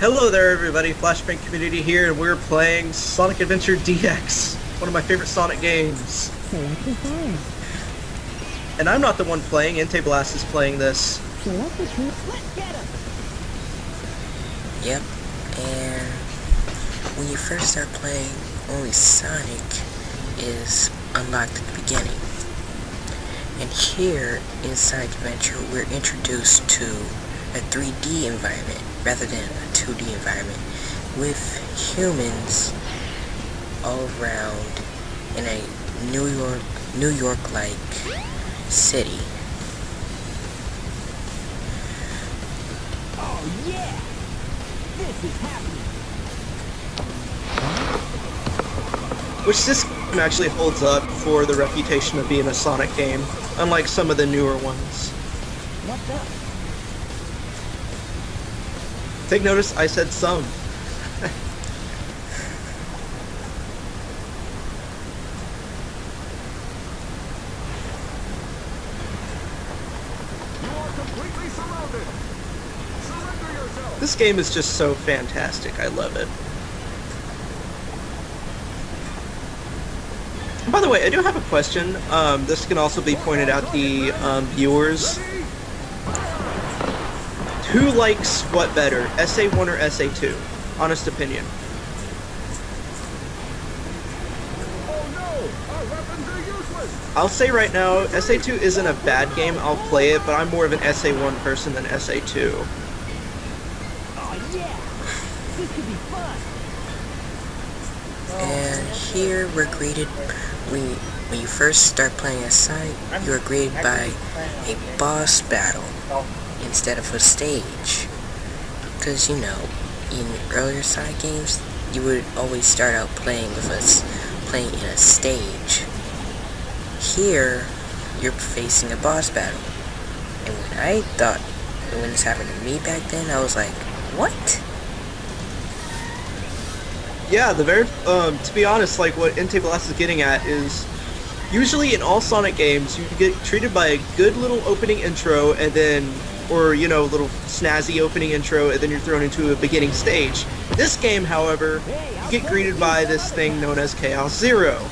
Hello there, everybody. Flashbang Community here, and we're playing Sonic Adventure DX, one of my favorite Sonic games. And I'm not the one playing. EnteiBlast is playing this. Yep, and when you first start playing, only Sonic is unlocked at the beginning. And here in Sonic Adventure, we're introduced to a 3D environment rather than a 2D environment with humans all around in a New York-like city. Oh yeah! This is happening! Which this game actually holds up for the reputation of being a Sonic game, unlike some of the newer ones. What's up? Take notice, I said some. You are completely surrounded. Surrender yourself. This game is just so fantastic. I love it. And by the way, I do have a question. This can also be pointed out to the viewers. Who likes what better, SA1 or SA2? Honest opinion. Oh no! Our weapons are useless. I'll say right now, SA2 isn't a bad game. I'll play it, but I'm more of an SA1 person than SA2. Oh yeah! This could be fun! And here we're greeted, when you first start playing as Sonic, you are greeted by a boss battle instead of a stage. Because, you know, in earlier Sonic games, you would always start out playing with us playing in a stage. Here, you're facing a boss battle. And when this happened to me back then, I was like, what? Yeah, to be honest, like what EnteiBlast is getting at is, usually in all Sonic games, you get treated by a good little opening intro and then, or, you know, little snazzy opening intro, and then you're thrown into a beginning stage. This game, however, you get greeted by this thing known as Chaos Zero.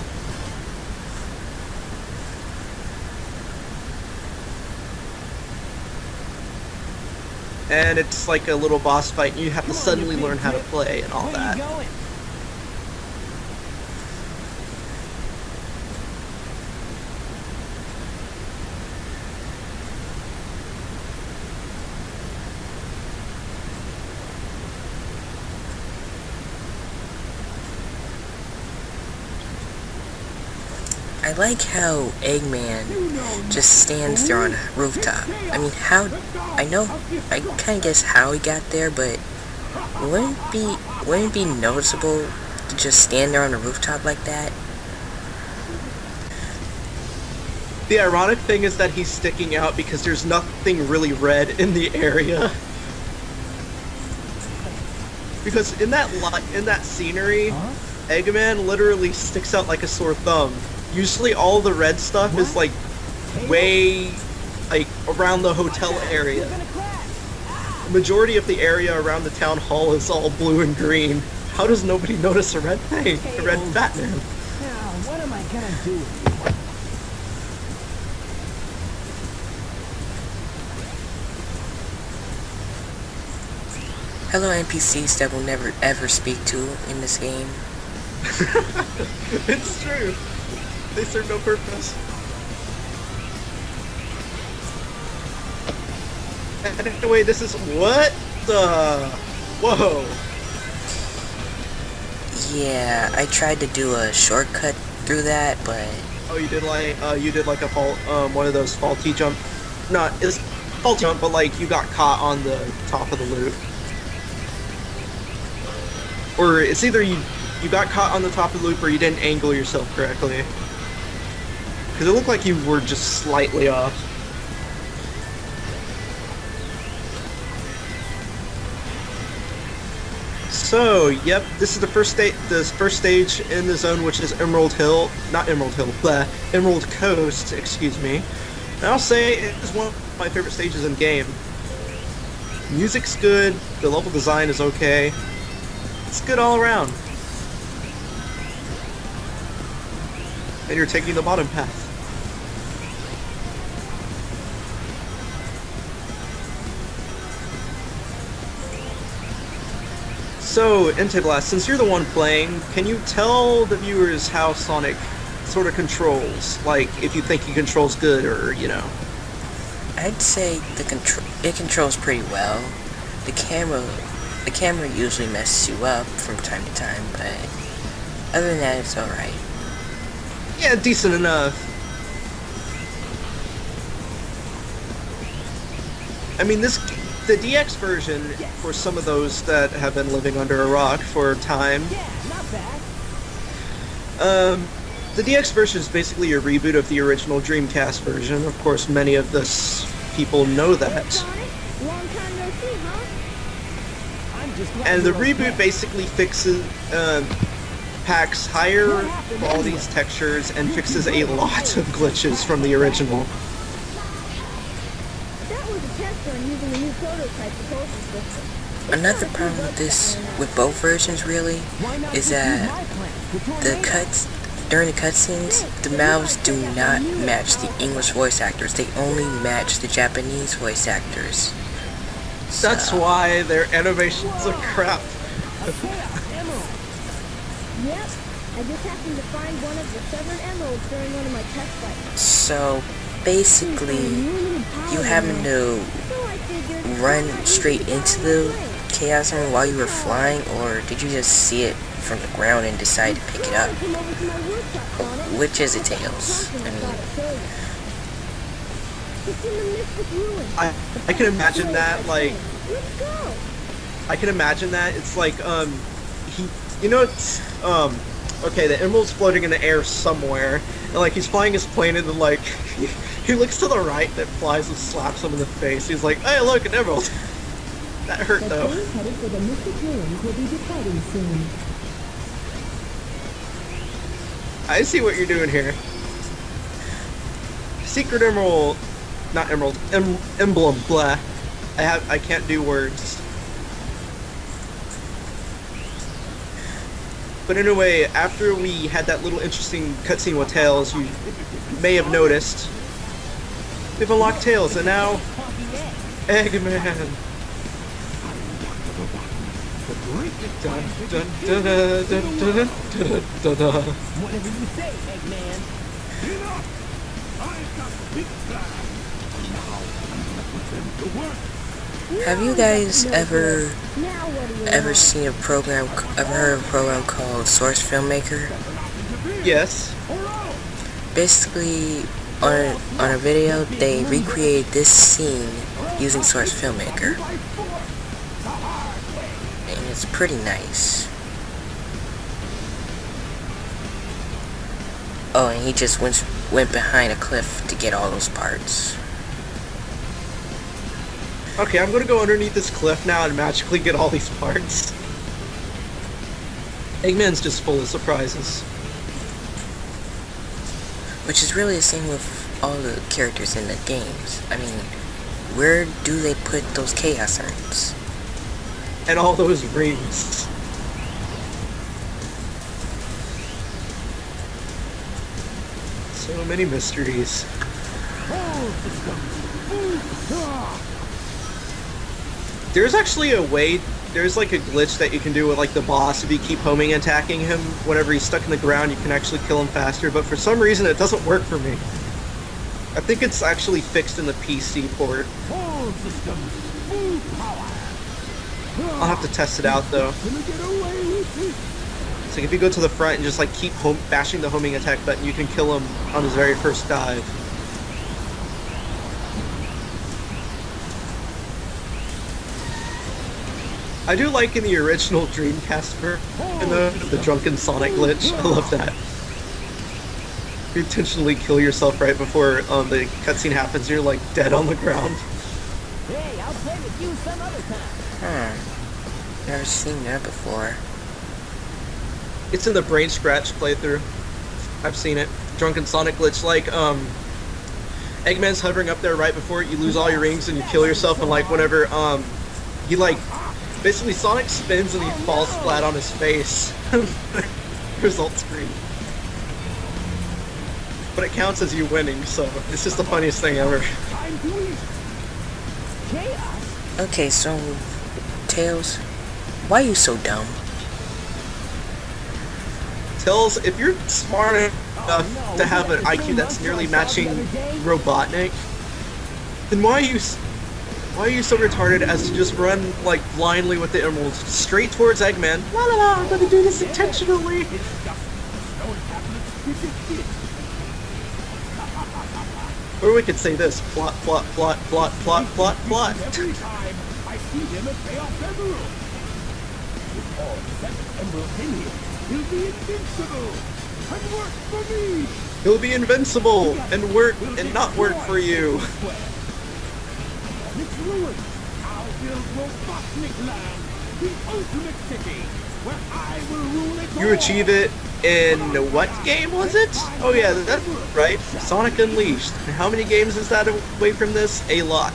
And it's like a little boss fight, and you have to suddenly learn how to play and all that. Where are you going? I like how Eggman just stands there on a rooftop. I mean, I kind of guess how he got there, but wouldn't it be noticeable to just stand there on a rooftop like that? The ironic thing is that he's sticking out because there's nothing really red in the area. Because in that scenery, Eggman literally sticks out like a sore thumb. Usually all the red stuff is like way like around the hotel area. You're gonna crash! The majority of the area around the town hall is all blue and green. How does nobody notice a red thing? A red Batman. Now, what am I gonna do? Hello NPCs that will never ever speak to in this game. It's true. They serve no purpose. Anyway, this is what the... Whoa. Yeah, I tried to do a shortcut through that, but Oh, you did like a fault, one of those faulty jump. Not it's faulty jump, but like you got caught on the top of the loop. Or it's either you got caught on the top of the loop or you didn't angle yourself correctly. Because it looked like you were just slightly off. So, yep, this is the first stage in the zone, which is Emerald Hill, not Emerald Hill, Emerald Coast, excuse me. And I'll say it is one of my favorite stages in the game. Music's good, the level design is okay. It's good all around. And you're taking the bottom path. So, EnteiBlast, since you're the one playing, can you tell the viewers how Sonic sort of controls? Like, if you think he controls good, or, you know. I'd say it controls pretty well. The camera usually messes you up from time to time, but other than that, it's alright. Yeah, decent enough. I mean, the DX version, for some of those that have been living under a rock for time, Yeah, not bad. the DX version is basically a reboot of the original Dreamcast version. Of course, many of people know that. Sonic, long time no see, huh? I'm just glad And the you're okay. reboot basically packs higher quality textures and fixes a lot of glitches from the original. That was a test run using a new prototype propulsion system. Another problem with both versions really, is that during the cutscenes, the mouths do not match the English voice actors. They only match the Japanese voice actors. That's why their animations are crap. Yep, I just happened to find one of the 7 emeralds during one of my test fights. So basically, you having to So I figured run straight into the Chaos Emerald while you were flying, or did you just see it from the ground and decide to pick it up? come over to my woodshop, Sonic. Which is it, Tails? I mean, It's in the mystic ruins. I can imagine that, like, Let's go. I can imagine that. It's like, it's, okay, the emerald's floating in the air somewhere, and, like, he's flying his plane, and then, like, he looks to the right, that flies and slaps him in the face. He's like, hey, look, an emerald. That hurt, though. headed for the mystic ruins will be departing soon. I see what you're doing here. Secret emerald, not emerald, emblem, blah. I can't do words. But anyway, after we had that little interesting cutscene with Tails, you may have noticed we've unlocked Tails, and now Eggman. Dun, dun, dun, dun, dun, dun, dun, dun, dun. Whatever you say, Eggman. I've got big plans. Now I'm gonna put them to work. have you guys ever Now what do you seen ever heard of a program called Source Filmmaker? Yes. Basically, on a video, they recreated this scene using Source Filmmaker, and it's pretty nice. Oh, and he just went behind a cliff to get all those parts. Okay, I'm gonna go underneath this cliff now and magically get all these parts. Eggman's just full of surprises. Which is really the same with all the characters in the games. I mean, where do they put those Chaos Urns? And all those rings. So many mysteries. There's actually a way, there's like a glitch that you can do with like the boss. If you keep homing attacking him, whenever he's stuck in the ground, you can actually kill him faster, but for some reason it doesn't work for me. I think it's actually fixed in the PC port. All systems, full power. I'll have to test it out though. Gonna get away with it. It's like if you go to the front and just like keep bashing the homing attack button, you can kill him on his very first dive. I do like in the original Dreamcast version, the drunken Sonic glitch. I love that. You intentionally kill yourself right before the cutscene happens. You're like dead on the ground. Hey, I'll play with you some other time. Never seen that before. It's in the Brain Scratch playthrough. I've seen it. Drunken Sonic glitch, like Eggman's hovering up there right before you lose all your rings and you kill yourself, and like whenever He like basically Sonic spins and he falls flat on his face. Result screen. But it counts as you winning, so it's just the funniest thing ever. Time to eat. Chaos. Okay, so Tails, why are you so dumb? Tails, if you're smart enough to have an IQ that's nearly matching Robotnik, then why are you so retarded as to just run like blindly with the emeralds straight towards Eggman? La la la! I'm gonna do this intentionally. It's just stone tablets with it. Or we could say this: plot, plot, plot, plot, plot, plot, plot. Every time I see him and pay off emerald. With all 7 emeralds in here, he'll be invincible and work for me. He'll be invincible and work and not work for you. On its ruins, I'll build Robotnik Land, the ultimate city, where I will rule it all. You achieve it in what game was it? Oh yeah, that's right. Sonic Unleashed. And how many games is that away from this? A lot.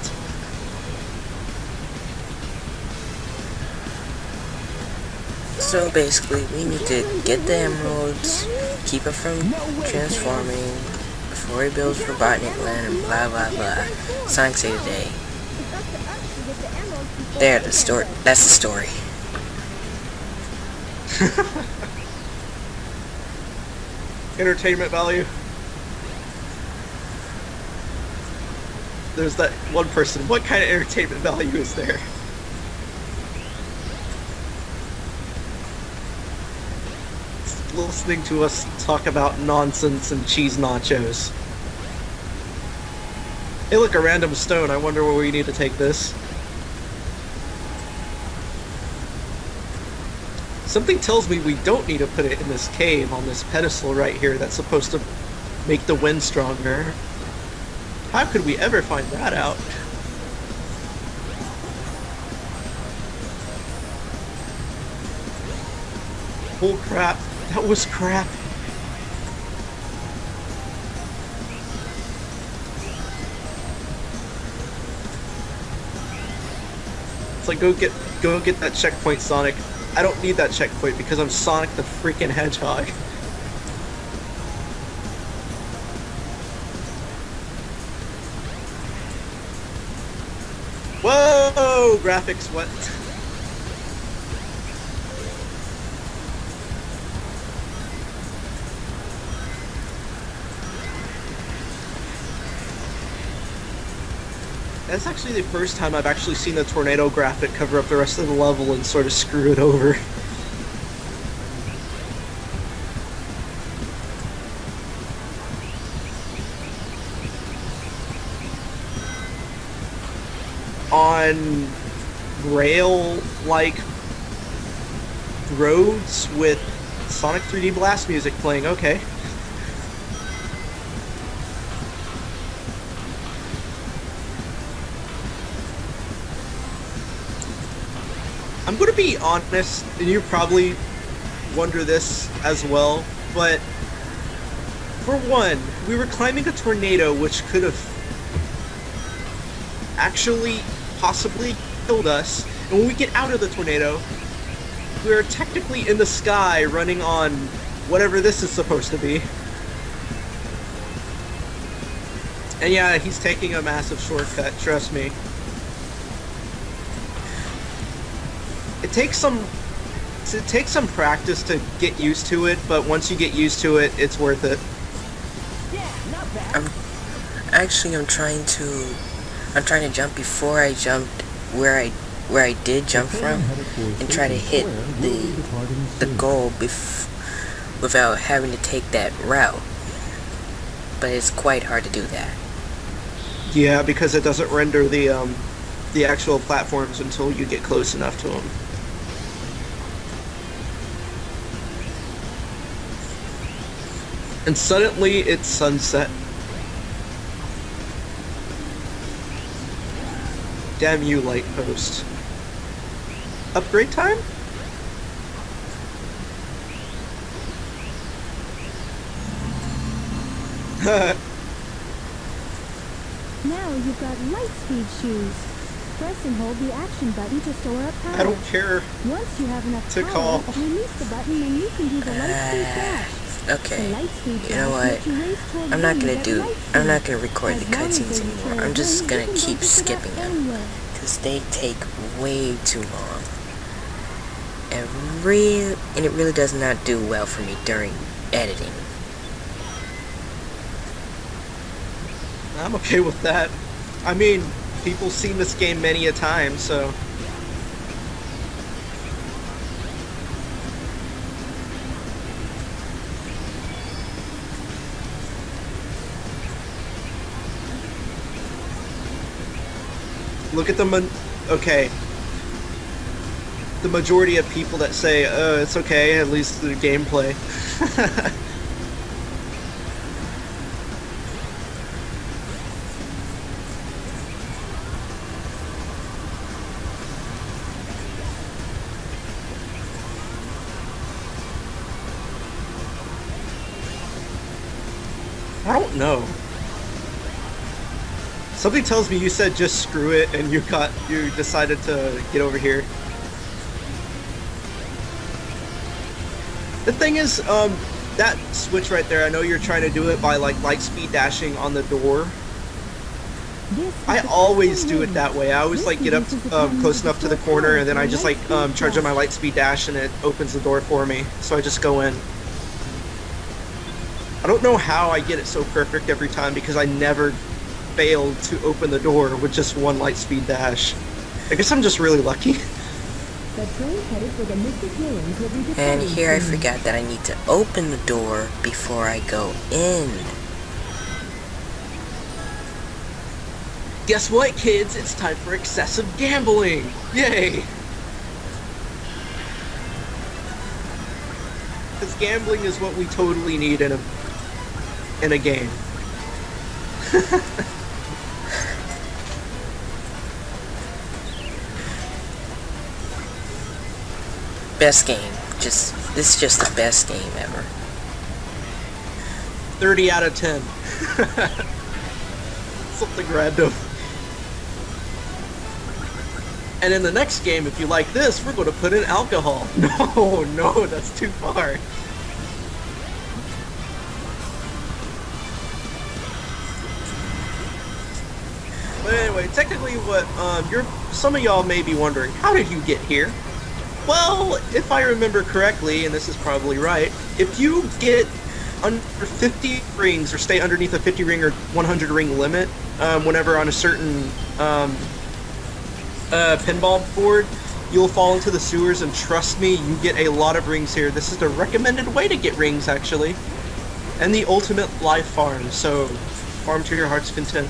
So basically, we need to get the emeralds, keep it from transforming, before he builds Robotnik Land, and blah blah blah. Sonic Say Today. It's up to us to get the emeralds before There, the story. That's the story. Entertainment value. There's that one person. What kind of entertainment value is there? Listening to us talk about nonsense and cheese nachos. Hey, look, a random stone. I wonder where we need to take this. Something tells me we don't need to put it in this cave on this pedestal right here that's supposed to make the wind stronger. How could we ever find that out? Oh crap, that was crap. It's like go get that checkpoint, Sonic. I don't need that checkpoint because I'm Sonic the freaking Hedgehog. Whoa! Graphics, what? That's actually the first time I've actually seen the tornado graphic cover up the rest of the level and sort of screw it over. On rail-like roads with Sonic 3D Blast music playing, okay. I'm gonna be honest, and you probably wonder this as well, but for one, we were climbing a tornado which could have actually possibly killed us, and when we get out of the tornado, we're technically in the sky running on whatever this is supposed to be. And yeah, he's taking a massive shortcut, trust me. It takes some practice to get used to it, but once you get used to it, it's worth it. I'm trying to jump before I jumped where I did jump from, and try to hit the goal without having to take that route. But it's quite hard to do that. Yeah, because it doesn't render the actual platforms until you get close enough to them. And suddenly it's sunset. Damn you, light post. Upgrade time? Now you've got light speed shoes. press and hold the action button to store up power. I don't care. Once you have enough To power, call. release the button and you can do the Lightspeed Dash. Okay. The Lightspeed You know Dash what? lets you race toward I'm not rings gonna at do. light I'm not speed. gonna record the As long as cutscenes they anymore. return I'm just rings, gonna you can keep go pick it up skipping them anywhere. because they take way too long. And it really does not do well for me during editing. I'm okay with that. I mean, people seen this game many a time, so... Look at okay. The majority of people that say, it's okay, at least the gameplay. I don't know. Something tells me you said just screw it and you decided to get over here. The thing is, that switch right there, I know you're trying to do it by like light speed dashing on the door. I always do it that way. I always like get up close enough to the corner and then I just like charge on my light speed dash and it opens the door for me. So I just go in. I don't know how I get it so perfect every time because I never failed to open the door with just one light speed dash. I guess I'm just really lucky. And here I forgot that I need to open the door before I go in. Guess what, kids? It's time for excessive gambling! Yay! Because gambling is what we totally need in a game. Best game. This is just the best game ever. 30 out of 10. Something random. And in the next game, if you like this, we're going to put in alcohol. No, that's too far. But anyway, technically what some of y'all may be wondering, how did you get here? Well, if I remember correctly, and this is probably right, if you get under 50 rings or stay underneath a 50 ring or 100 ring limit, whenever on a certain pinball board, you'll fall into the sewers, and trust me, you get a lot of rings here. This is the recommended way to get rings, actually. And the ultimate live farm, so farm to your heart's content.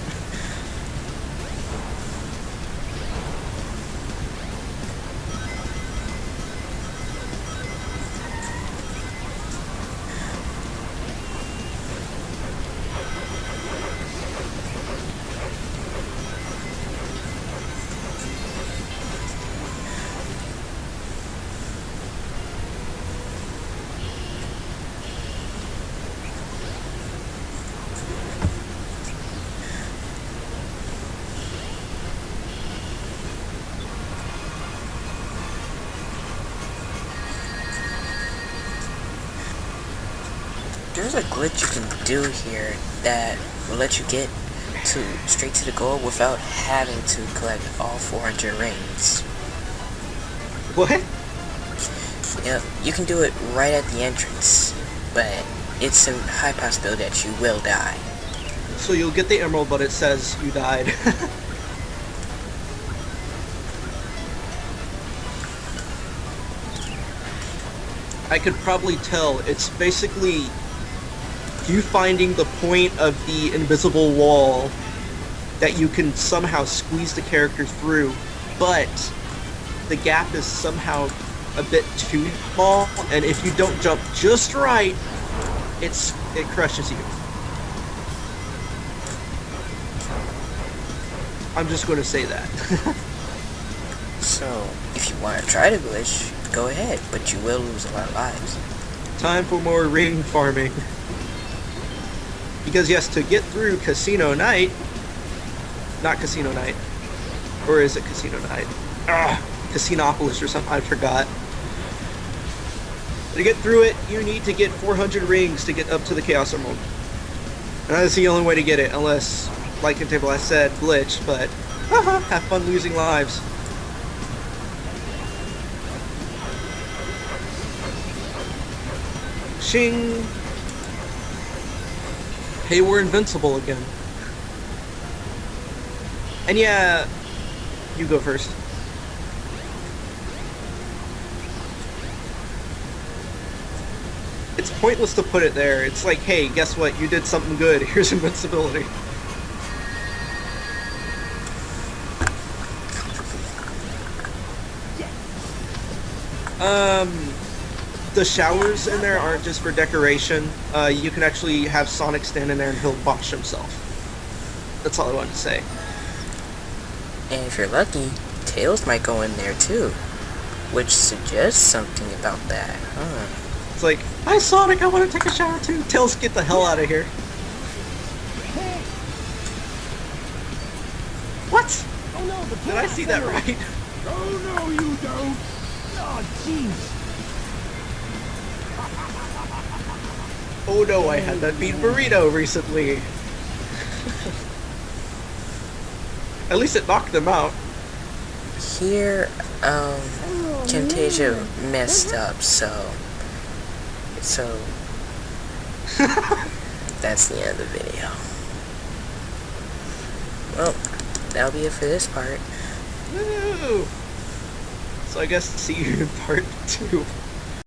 There's a glitch you can do here that will let you get straight to the goal without having to collect all 400 rings. What? Yeah, you can do it right at the entrance, but it's a high possibility that you will die. So you'll get the emerald, but it says you died. I could probably tell. It's basically you finding the point of the invisible wall that you can somehow squeeze the character through, but the gap is somehow a bit too small, and if you don't jump just right, it crushes you. I'm just going to say that. So, if you want to try the glitch, go ahead, but you will lose a lot of lives. Time for more ring farming. Because yes, to get through Casino Night, not Casino Night, Or is it Casino Night? Casinopolis or something, I forgot. To get through it, you need to get 400 rings to get up to the Chaos Emerald. And that's the only way to get it, unless, like EnteiBlast said, glitch, but have fun losing lives. Shing! Hey, we're invincible again. And yeah, you go first. It's pointless to put it there. It's like, hey, guess what? You did something good. Here's invincibility. The showers in there aren't just for decoration. You can actually have Sonic stand in there and he'll wash himself. That's all I wanted to say. And if you're lucky, Tails might go in there too, which suggests something about that, huh? It's like, hi Sonic, I want to take a shower too. Tails, get the hell out of here. What? Oh no, the Did I see that right? Oh no, you don't. Oh jeez. Oh no, I had that bean burrito recently. At least it knocked them out. Here, Camtasia messed up, so that's the end of the video. Well, that'll be it for this part. Woo! So I guess see you in part 2.